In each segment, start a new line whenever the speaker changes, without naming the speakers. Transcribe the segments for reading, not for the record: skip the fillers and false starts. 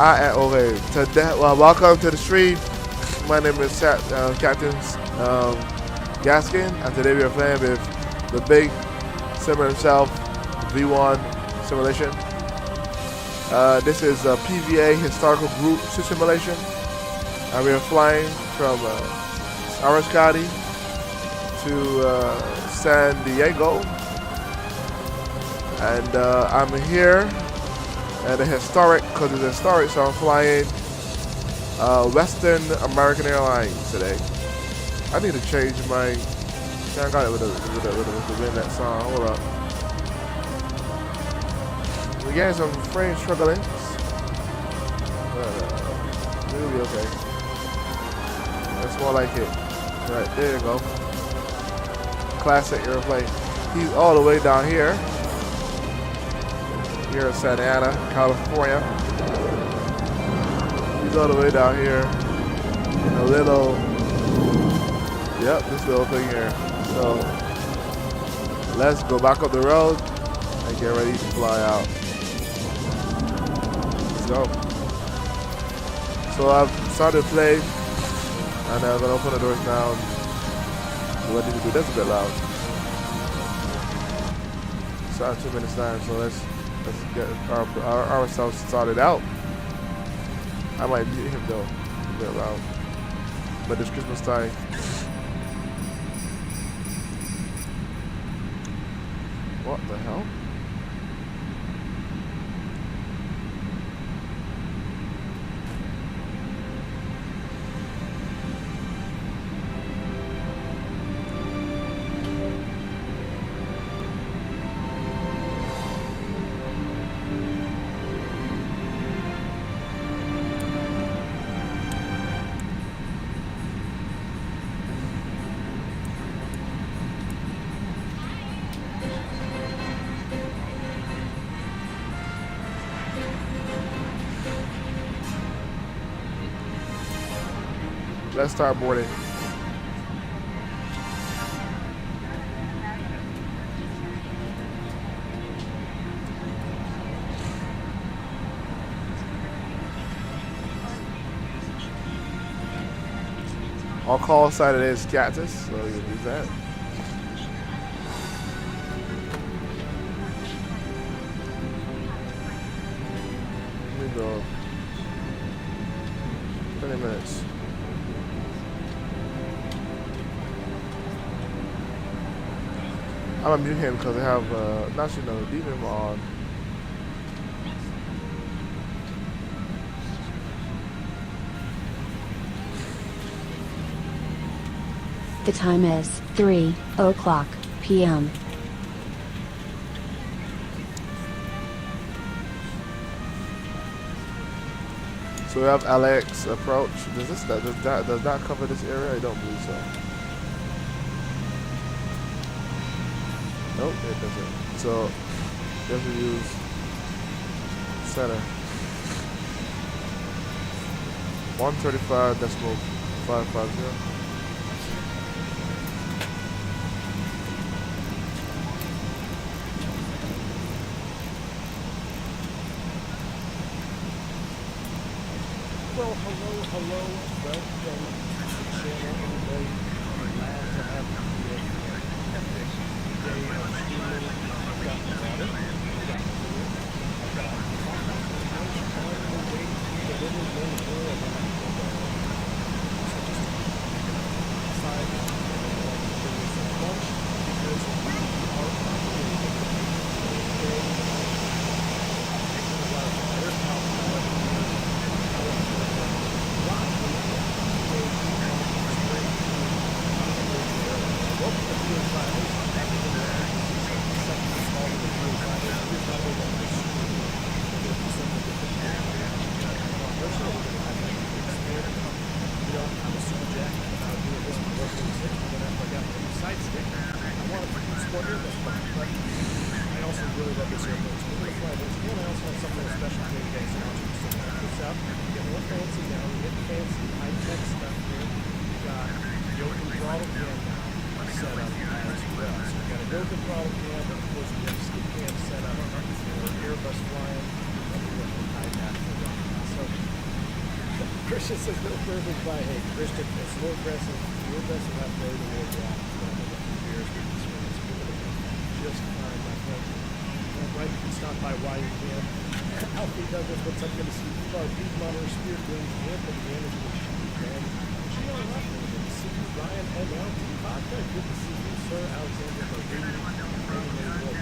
Okay. Today, well, welcome to the stream. My name is Captain Gaskin, and today we are playing with the big simmer himself, V1 simulation. This is a PVA historical group simulation, and we are flying from Orange County to San Diego, and I'm here at a historic, because it's historic, so I'm flying Western American Airlines today. I need to change my. I got it with the wind that song. Hold up. We're getting some frame strugglings. It'll be okay. That's more like it. Right, there you go. Classic airplane. He's all the way down here. Here in Santa Ana, California. He's all the way down here in a little, yep, this little thing here. So let's go back up the road and get ready to fly out. Let's go. So I've started to play, and I'm gonna open the doors now. What did we do? That's a bit loud. Start in 2 minutes time, so let's get ourselves started out. I might mute him though, a bit loud. But it's Christmas time. What the hell? Let's start boarding. Our call sign today is Cactus, so you can use that. Let me go. 20 minutes. I'm gonna mute him because I have, actually no, leave him on.
The time is 3:00 p.m.
So we have LAX approach. Does that cover this area? I don't believe so. Nope, it doesn't. So you have to use center. 135.550.
Well, hello, welcome to the channel, everybody. Glad to have you here. Epic day of streaming. I've got water, I've got food, I've got coffee, on the way to the little main door, and then I can go outside and bring me some lunch, because we are Airbus flying, so Christian says no bourbon by hey, Christian, it's more aggressive. You're aggressive after the war drop. It's going to have a few beers. We can swing this. We're going to be just fine, my friend. Right, you can stop by while you can. Alfie Douglas, what's up? Good to see you. Beef Monitor, Spirit Wings, Anthony Damage, and Sheep Man. Gino Ruffin, good to see you. Ryan MLT Vodka, good to see you, sir. Alexander Barbini, welcome to the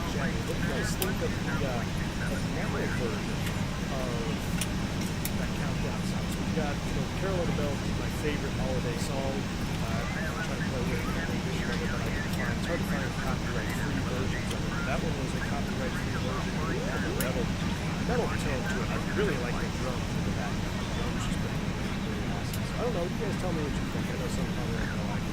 chat. What do you guys think of the metal version of that countdown song? So we've got, Carol of the Bells is my favorite holiday song. I'm trying to play with it, but I can find, it's hard to find copyright-free versions of it. That one was a copyright-free version with a metal tone to it. I really like the drums in the back. The drums just been really awesome. So I don't know, you guys tell me what you think. I know some probably aren't going to like it.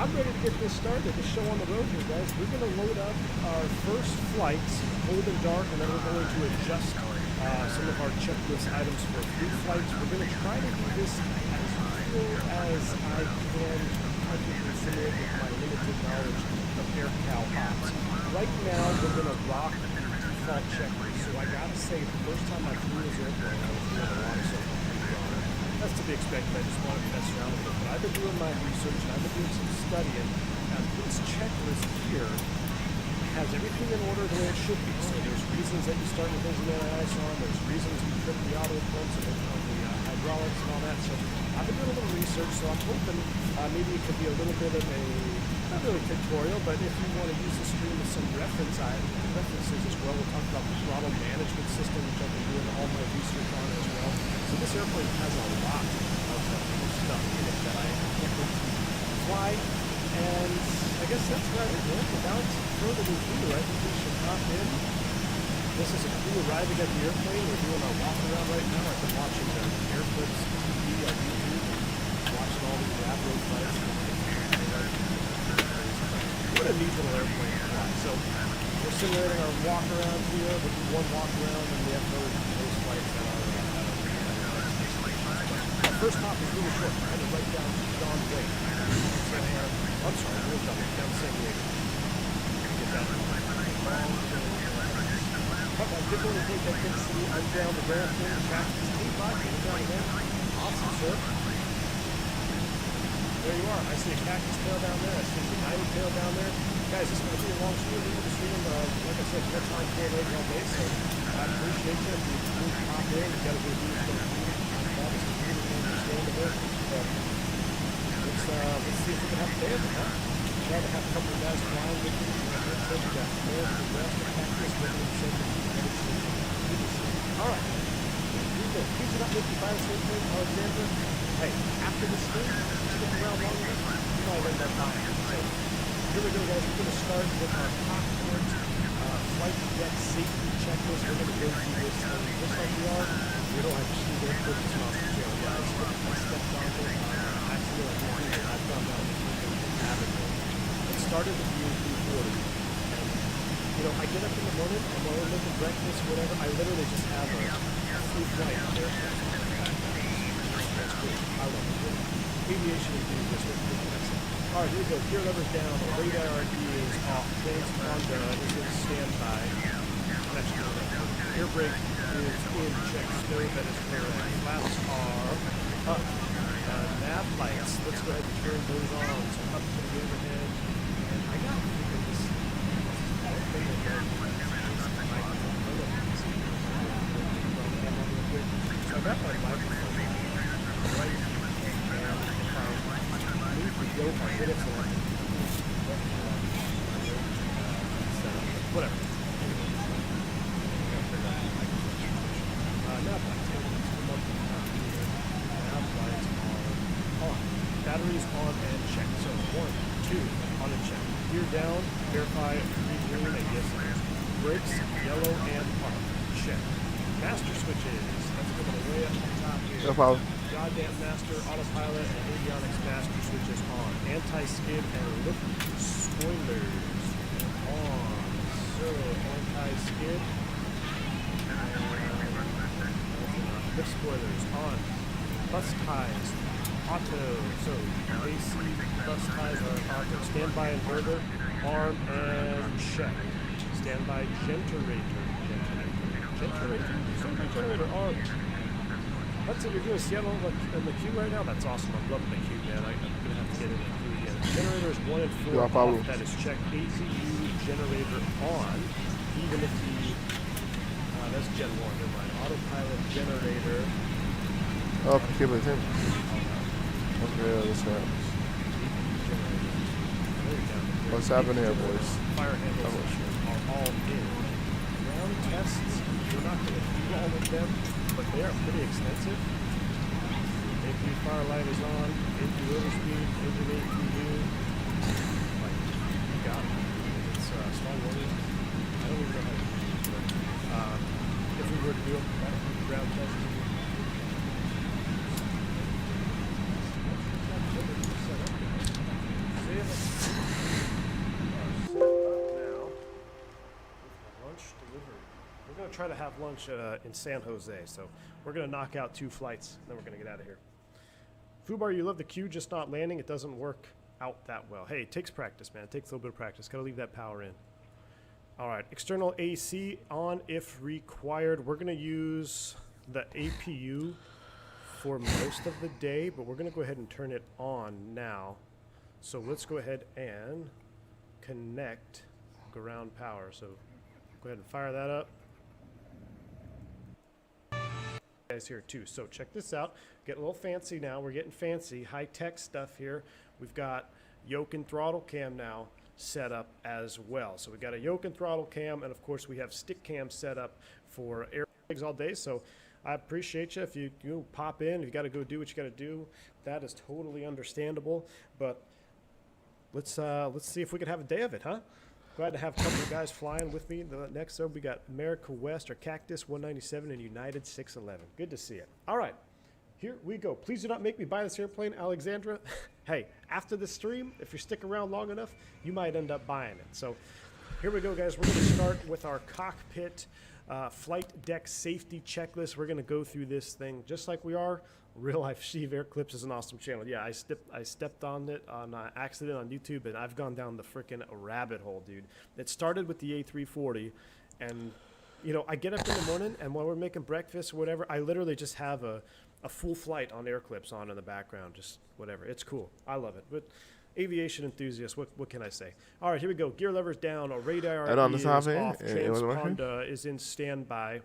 I'm ready to get this started, this show on the road here, guys. We're going to load up our first flights, cold and dark, and then we're going to adjust some of our checklist items for free flights. We're going to try to do this as real as I can, practically simulate with my limited knowledge of air cow hops. Right now, we're going to rock the default checklist. So I got to say, the first time I flew this airplane, I was doing a lot of stuff. That's to be expected. I just wanted to mess around with it. But I've been doing my research and I've been doing some studying. And this checklist here has everything in order the way it should be. So there's reasons that you start with engine anti-ice on. There's reasons you trip the auto pumps and on the hydraulics and all that. So I've been doing a little research. So I'm hoping maybe it could be a little bit of a, not really tutorial, but if you want to use the screen with some references as well, we'll talk about the throttle management system, which I've been doing all my research on as well. So this airplane has a lot of stuff in it that I can't wait to fly. And I guess that's right. Without further ado, I think we should hop in. This is a crew arriving at the airplane. We're doing our walk around right now. I've been watching the Airflips TV on YouTube, watching all these lap road flights. What a neat little airplane to fly. So we're simulating our walk around here. We'll do one walk around and we have those flights that are our first hop is really short. We're headed right down to John Way. I'm sorry, we're down San Diego. Get that long. I did want to take that good to see. I'm down the ramp here. Cactus T5. Down the ramp. Awesome, sir. There you are. I see a cactus tail down there. I see a United tail down there. Guys, this is going to be a long stream. We're going to stream, like I said, more time for later all day. So I appreciate you. If you hop in, you got to go do some understandable. Let's see if we can have a day of it, huh? Try to have a couple of guys flying with you. We got more of the rest of the cactus. We're going to send you. All right. Here we go. Keep it up with the fire station, Alexander. Hey, after this stream, stick around long enough, you might end up dying. So here we go, guys. We're going to start with our popcorn flight deck safety checklist. We're going to go through this just like we are. We don't have to see their purpose off the jail, guys. I stepped on it. I feel like I found out the habit. It started with being 340. I get up in the morning, I'm while I'm making breakfast, whatever, I literally just have a free flight out there. That's great. I love it. Aviation is doing this. All right, here we go. Gear levers down. Radar is off. James Honda is in standby. Air brake is in check. Stove that is correct. Flaps are up. Nav lights. Let's go ahead and turn those on. So up to the overhead. And I got to figure this. So I got my microphone right here, and if I move the yoke, I hit it so I can whatever. Nav lights. Nav lights are on. Batteries on and checked. So 1, 2, on and check. Gear down, verify green and yes. Brakes, yellow and park. Check. Master switches. That's going way up the top here.
No problem.
Goddamn master, autopilot, and avionics master switches on. Anti-skid and lift spoilers on. So, anti-skid. Lift spoilers on. Bus ties. Auto. So, AC bus ties are auto. Standby inverter. Arm and check. Standby generator. Generator? Standby generator arm. Hudson, you're doing Seattle in the queue right now? That's awesome. I'm loving the queue, man. I'm going to have to get in the queue again. Generators 1 and 4 off. That is checked. APU generator on. Even if the... that's Gen 1. Never mind. Autopilot generator.
Oh, keep it in. Okay, this happens. What's happening here, boys?
Fire handles are all in. Ground tests, we're not going to do all of them, but they are pretty extensive. APU fire light is on, APU overspeed, engine APU. Like, you got it. It's small warning. I don't even know how to use it, but if we were to do a ground test, try to have lunch in San Jose, so we're going to knock out 2 flights, then we're going to get out of here. Fubar, you love the queue, just not landing. It doesn't work out that well. Hey, it takes practice, man. It takes a little bit of practice. Got to leave that power in. All right, external AC on if required. We're going to use the APU for most of the day, but we're going to go ahead and turn it on now. So let's go ahead and connect ground power. So go ahead and fire that up. Guys here too. So check this out. Get a little fancy now. We're getting fancy. High-tech stuff here. We've got yoke and throttle cam now set up as well. So we got a yoke and throttle cam, and of course we have stick cam set up for airbags all day. So I appreciate you if you pop in. You got to go do what you got to do. That is totally understandable. But let's see if we can have a day of it, huh? Glad to have a couple of guys flying with me. The next up, we got America West or Cactus 197 and United 611. Good to see it. All right, here we go. Please do not make me buy this airplane, Alexandra. Hey, after the stream, if you stick around long enough, you might end up buying it. So here we go, guys. We're going to start with our cockpit flight deck safety checklist. We're going to go through this thing just like we are. Real Life Steve Air Clips is an awesome channel. Yeah, I stepped on it on accident on YouTube, and I've gone down the freaking rabbit hole, dude. It started with the A340, and I get up in the morning, and while we're making breakfast or whatever, I literally just have a full flight on air clips on in the background, just whatever. It's cool. I love it. But aviation enthusiast, what can I say? All right, here we go. Gear levers down. Our radar is off. Transponder is in standby.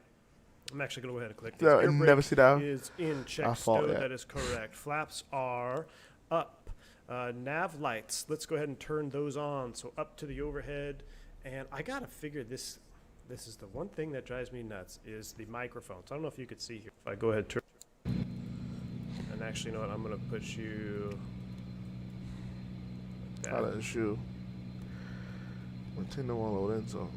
I'm actually going to go ahead and click this. Air
never sit down.
Is in check stow. That is correct. Flaps are up. Nav lights. Let's go ahead and turn those on. So up to the overhead. And I got to figure this is the one thing that drives me nuts is the microphones. I don't know if you could see here. If I go ahead and turn. And actually, you know what? I'm going to put you. Like
out of the shoe. Nintendo won't load in, so.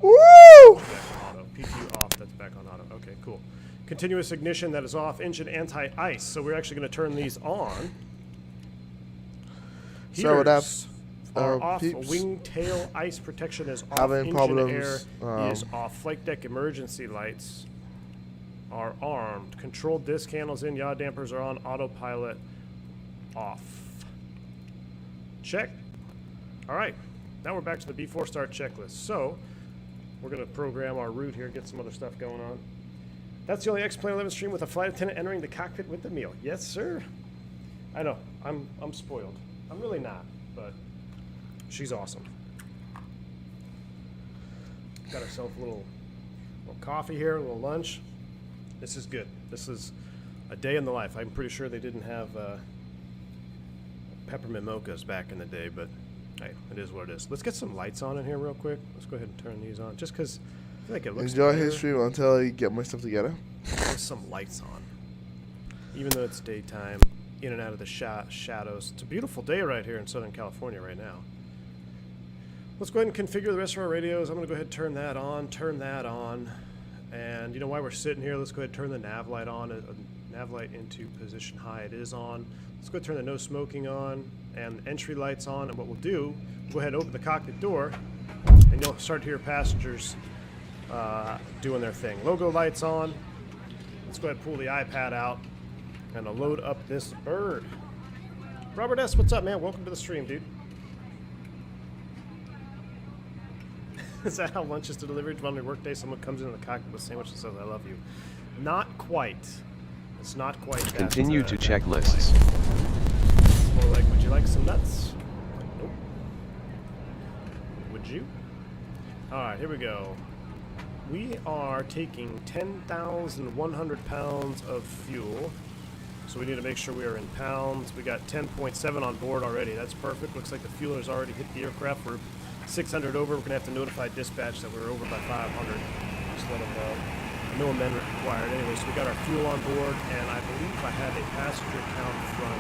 Woo!
PQ off, that's back on auto. Okay, cool. Continuous ignition, that is off. Engine anti-ice, so we're actually going to turn these on.
So that's
off.
peeps.
Wing tail ice protection is off.
Having
Engine
problems,
air is off. Flight deck emergency lights are armed. Control disc handles in. Yaw dampers are on. Autopilot off. Check. All right. Now we're back to the before start checklist. So we're going to program our route here, get some other stuff going on. That's the only X-Plane 11 stream with a flight attendant entering the cockpit with the meal. Yes, sir. I know. I'm spoiled. I'm really not, but she's awesome. Got ourselves a little coffee here, a little lunch. This is good. This is a day in the life. I'm pretty sure they didn't have peppermint mochas back in the day, but hey, it is what it is. Let's get some lights on in here real quick. Let's go ahead and turn these on, just because I feel like it looks
Enjoy
better.
his stream until you get my stuff together.
There's some lights on. Even though it's daytime, in and out of the shadows. It's a beautiful day right here in Southern California right now. Let's go ahead and configure the rest of our radios. I'm going to go ahead and turn that on. And you know, while we're sitting here, let's go ahead and turn the nav light on. Nav light into position high. It is on. Let's go ahead and turn the no smoking on and entry lights on. And what we'll do, we'll go ahead and open the cockpit door, and you'll start to hear passengers doing their thing. Logo lights on. Let's go ahead and pull the iPad out and I'll load up this bird. Robert S., what's up, man? Welcome to the stream, dude. Is that how lunch is delivered on your workday? Someone comes into the cockpit with a sandwich and says, I love you. Not quite. It's not quite that.
Continue to check lists.
It's more like, would you like some nuts? Nope. Would you? Alright, here we go. We are taking 10,100 pounds of fuel. So we need to make sure we are in pounds. We got 10.7 on board already. That's perfect. Looks like the fuel has already hit the aircraft. We're 600 over. We're going to have to notify dispatch that we're over by 500. Just let them know. No amendment required. Anyway, so we got our fuel on board, and I believe I have a passenger count from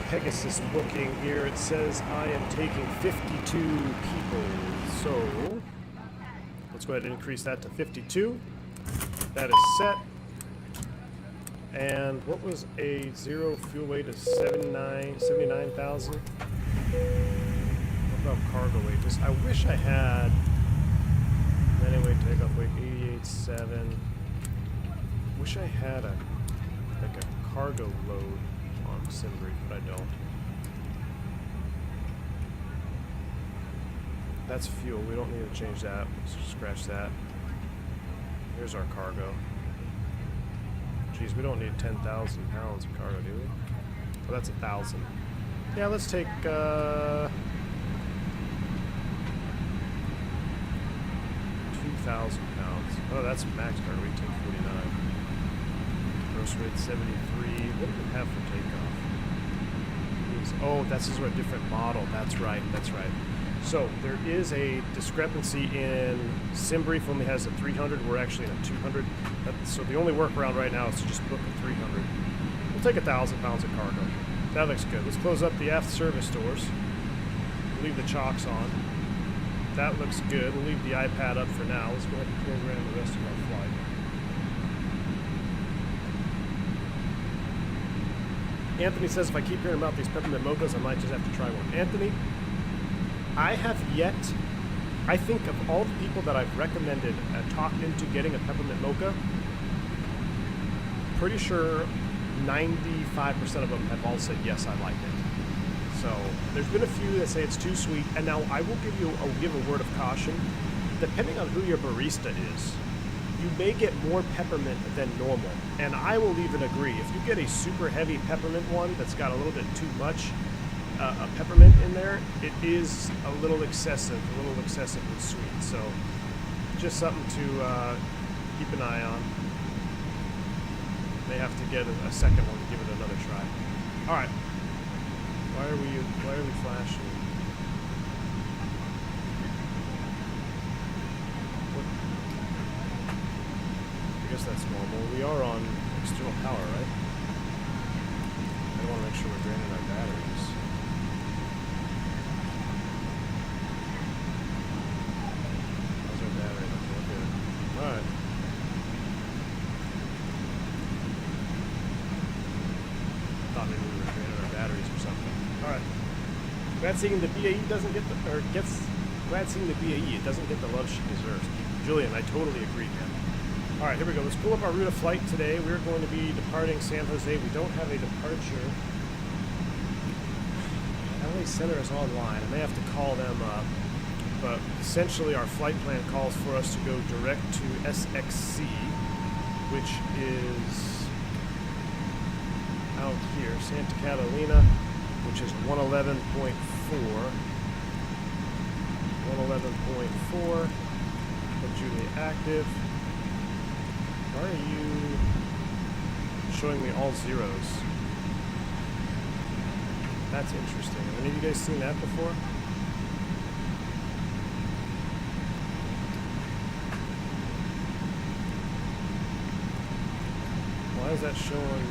Pegasus booking here. It says I am taking 52 people. So let's go ahead and increase that to 52. That is set. And what was a zero fuel weight of 79,000? What about cargo weight? Just, I wish I had. Anyway, takeoff weight 88.7. Wish I had a cargo load on Simbri, but I don't. That's fuel. We don't need to change that. Let's just scratch that. Here's our cargo. Geez, we don't need 10,000 pounds of cargo, do we? Well, that's 1,000. Yeah, let's take 2,000 pounds. Oh, that's max cargo. We take 49. Gross rate 73. What do we have for takeoff? Oh, this is a different model. That's right. That's right. So there is a discrepancy in Simbrief only has a 300. We're actually in a 200. So the only workaround right now is to just book a 300. We'll take 1,000 pounds of cargo. That looks good. Let's close up the aft service doors. We'll leave the chocks on. That looks good. We'll leave the iPad up for now. Let's go ahead and program the rest of our flight. Anthony says if I keep hearing about these peppermint mochas, I might just have to try one. Anthony, I have yet, I think of all the people that I've recommended and talked into getting a peppermint mocha, pretty sure 95% of them have all said, yes, I like it. So there's been a few that say it's too sweet. And now I will give a word of caution. Depending on who your barista is, you may get more peppermint than normal. And I will even agree. If you get a super heavy peppermint one that's got a little bit too much a peppermint in there, it is a little excessively sweet. So just something to keep an eye on. May have to get a second one to give it another try. All right. Why are we flashing? What? I guess that's normal. We are on external power, right? I want to make sure we're draining our batteries. How's our battery? Okay, good. All right. Thought maybe we were draining our batteries or something. All right. Glad seeing the BAE doesn't get the, or gets. Glad seeing the BAE. It doesn't get the love she deserves. Julian, I totally agree, man. All right, here we go. Let's pull up our route of flight today. We're going to be departing San Jose. We don't have a departure. LA Center is online. I may have to call them up. But essentially, our flight plan calls for us to go direct to SXC, which is out here, Santa Catalina, which is 111.4. 111.4. Put Julia active. Why are you showing me all zeros? That's interesting. Have any of you guys seen that before? Why is that showing?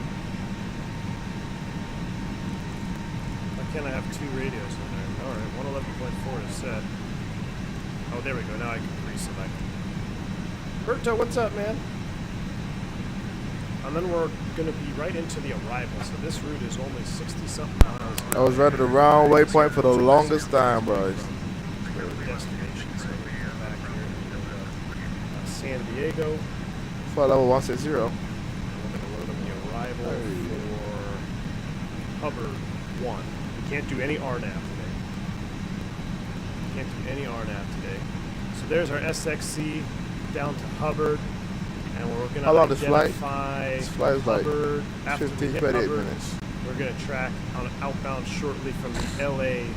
Why can't I have two radios in there? Alright, 111.4 is set. Oh, there we go. Now I can reselect. Berto, what's up, man? And then we're going to be right into the arrival. So this route is only 60-something miles.
I was running the wrong waypoint for the longest time, bro.
Destination. So we're back here in San Diego.
Flight level 160.
We're going to load up the arrival for Hubbard 1. We can't do any RNAV today. Can't do any RNAV today. So there's our SXC down to Hubbard, and we're going to
How long this flight?
identify
This flight is like
Hubbard. After
15,
we hit
28
Hubbard,
minutes.
we're going to track on outbound shortly from the LA.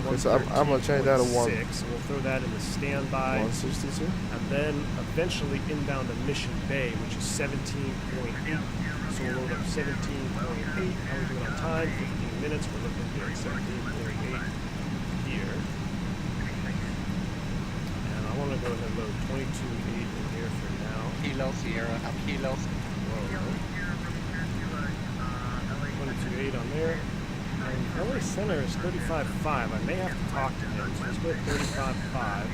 Okay, so I'm going to change that to
113.6, and we'll throw that in the standby.
162.
And then eventually inbound to Mission Bay, which is 17.8. So we'll load up 17.8. How are we doing on time? 15 minutes. We're looking here at 17.8 here. And I want to go ahead and load 22.8 in here for now.
Kilo Sierra, Kilo.
Whoa. 22.8 on there. And LA Center is 35.5. I may have to talk to him, so let's go at 35.5.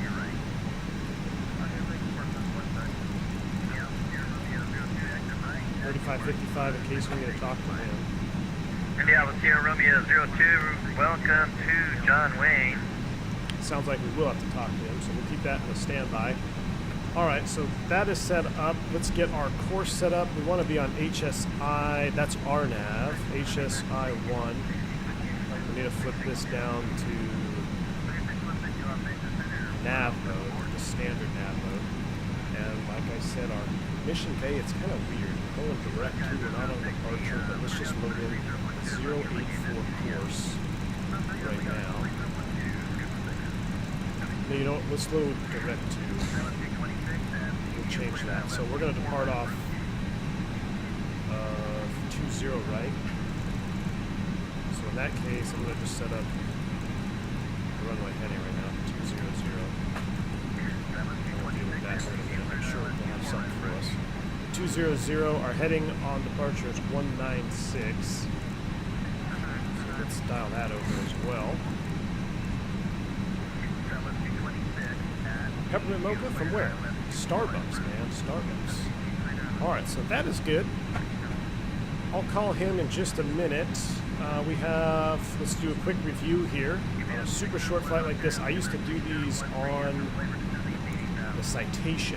$35.55 in case we need to talk to him.
India Sierra Romeo 02, welcome to John Wayne.
Sounds like we will have to talk to him, so we'll keep that in the standby. Alright, so that is set up. Let's get our course set up. We want to be on HSI, that's RNAV, HSI 1. We need to flip this down to nav mode, the standard nav mode. And like I said, our Mission Bay, it's kind of weird. We're going direct to, we're not on departure, but let's just load in 084 course right now. No, you don't, let's load direct to. We'll change that. So we're going to depart off 20 right. So in that case, I'm going to just set up the runway heading right now for 200. We'll deal with that in a minute. I'm sure we'll have something for us. 200, our heading on departure is 196. So let's dial that over as well. Peppermint Mocha from where? Starbucks, man. Starbucks. Alright, so that is good. I'll call him in just a minute. We have, let's do a quick review here. A super short flight like this, I used to do these on the Citation.